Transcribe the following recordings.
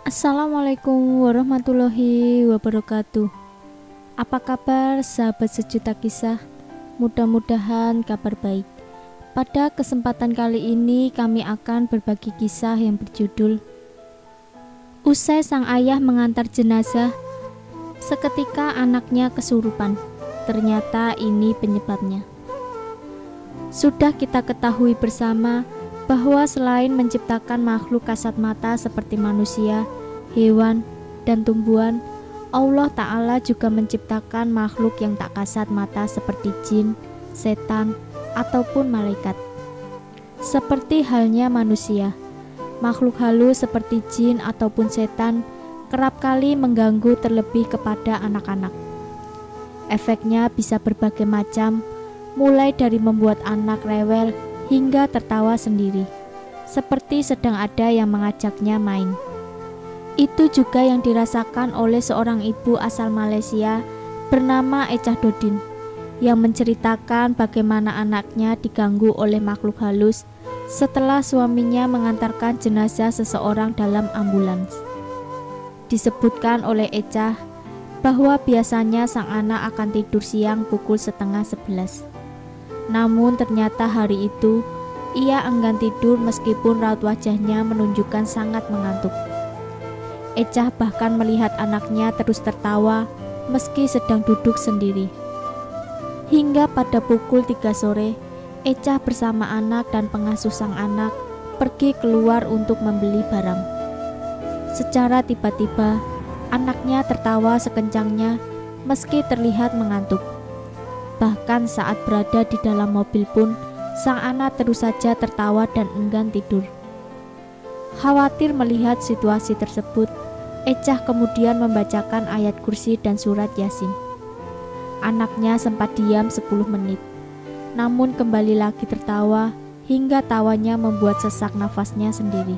Assalamualaikum warahmatullahi wabarakatuh. Apa kabar sahabat sejuta kisah? Mudah-mudahan kabar baik. Pada kesempatan kali ini kami akan berbagi kisah yang berjudul Usai sang ayah mengantar jenazah, seketika anaknya kesurupan. Ternyata ini penyebabnya. Sudah kita ketahui bersama bahwa selain menciptakan makhluk kasat mata seperti manusia, hewan, dan tumbuhan, Allah Ta'ala juga menciptakan makhluk yang tak kasat mata seperti jin, setan, ataupun malaikat. Seperti halnya manusia, makhluk halus seperti jin ataupun setan kerap kali mengganggu terlebih kepada anak-anak. Efeknya bisa berbagai macam, mulai dari membuat anak rewel hingga tertawa sendiri, seperti sedang ada yang mengajaknya main. Itu juga yang dirasakan oleh seorang ibu asal Malaysia bernama Echah Dodin, yang menceritakan bagaimana anaknya diganggu oleh makhluk halus setelah suaminya mengantarkan jenazah seseorang dalam ambulans. Disebutkan oleh Echah bahwa biasanya sang anak akan tidur siang pukul 10:30. Namun ternyata hari itu ia enggan tidur meskipun raut wajahnya menunjukkan sangat mengantuk. Echah bahkan melihat anaknya terus tertawa meski sedang duduk sendiri. Hingga pada pukul 3 sore, Echah bersama anak dan pengasuh sang anak pergi keluar untuk membeli barang. Secara tiba-tiba, anaknya tertawa sekencangnya meski terlihat mengantuk. Bahkan saat berada di dalam mobil pun, sang anak terus saja tertawa dan enggan tidur. Khawatir melihat situasi tersebut, Echah kemudian membacakan ayat kursi dan surat Yasin. Anaknya sempat diam 10 menit, namun kembali lagi tertawa hingga tawanya membuat sesak nafasnya sendiri.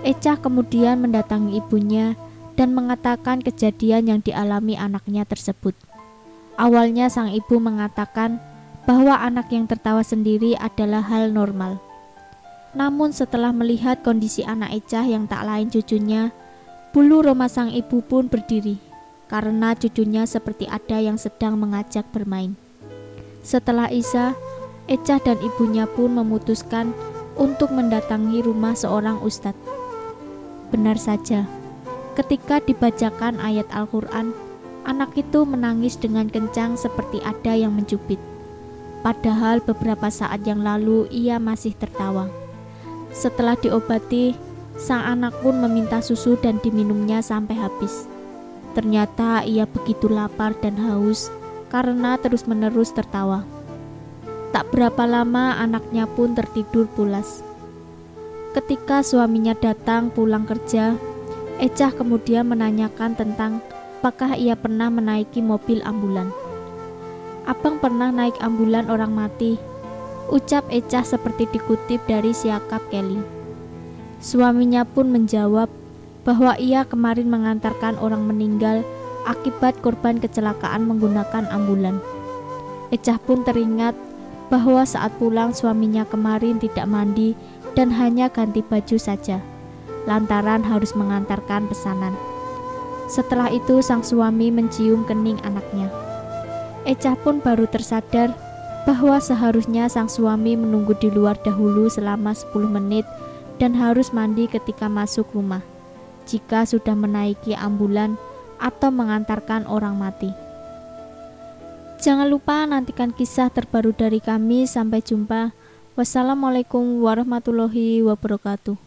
Echah kemudian mendatangi ibunya dan mengatakan kejadian yang dialami anaknya tersebut. Awalnya sang ibu mengatakan bahwa anak yang tertawa sendiri adalah hal normal. Namun setelah melihat kondisi anak Echah yang tak lain cucunya, bulu roma sang ibu pun berdiri karena cucunya seperti ada yang sedang mengajak bermain. Setelah Isya, Echah dan ibunya pun memutuskan untuk mendatangi rumah seorang ustadz. Benar saja, ketika dibacakan ayat Al-Quran, anak itu menangis dengan kencang seperti ada yang mencubit. Padahal beberapa saat yang lalu ia masih tertawa. Setelah diobati, sang anak pun meminta susu dan diminumnya sampai habis. Ternyata ia begitu lapar dan haus karena terus-menerus tertawa. Tak berapa lama anaknya pun tertidur pulas. Ketika suaminya datang pulang kerja, Echah kemudian menanyakan tentang apakah ia pernah menaiki mobil ambulan. "Abang pernah naik ambulan orang mati," ucap Echah seperti dikutip dari Siakap Kelly. Suaminya pun menjawab bahwa ia kemarin mengantarkan orang meninggal akibat korban kecelakaan menggunakan ambulan. Echah pun teringat bahwa saat pulang suaminya kemarin tidak mandi dan hanya ganti baju saja, lantaran harus mengantarkan pesanan. Setelah itu sang suami mencium kening anaknya. Echah pun baru tersadar bahwa seharusnya sang suami menunggu di luar dahulu selama 10 menit dan harus mandi ketika masuk rumah jika sudah menaiki ambulan atau mengantarkan orang mati. Jangan lupa nantikan kisah terbaru dari kami. Sampai jumpa. Wassalamualaikum warahmatullahi wabarakatuh.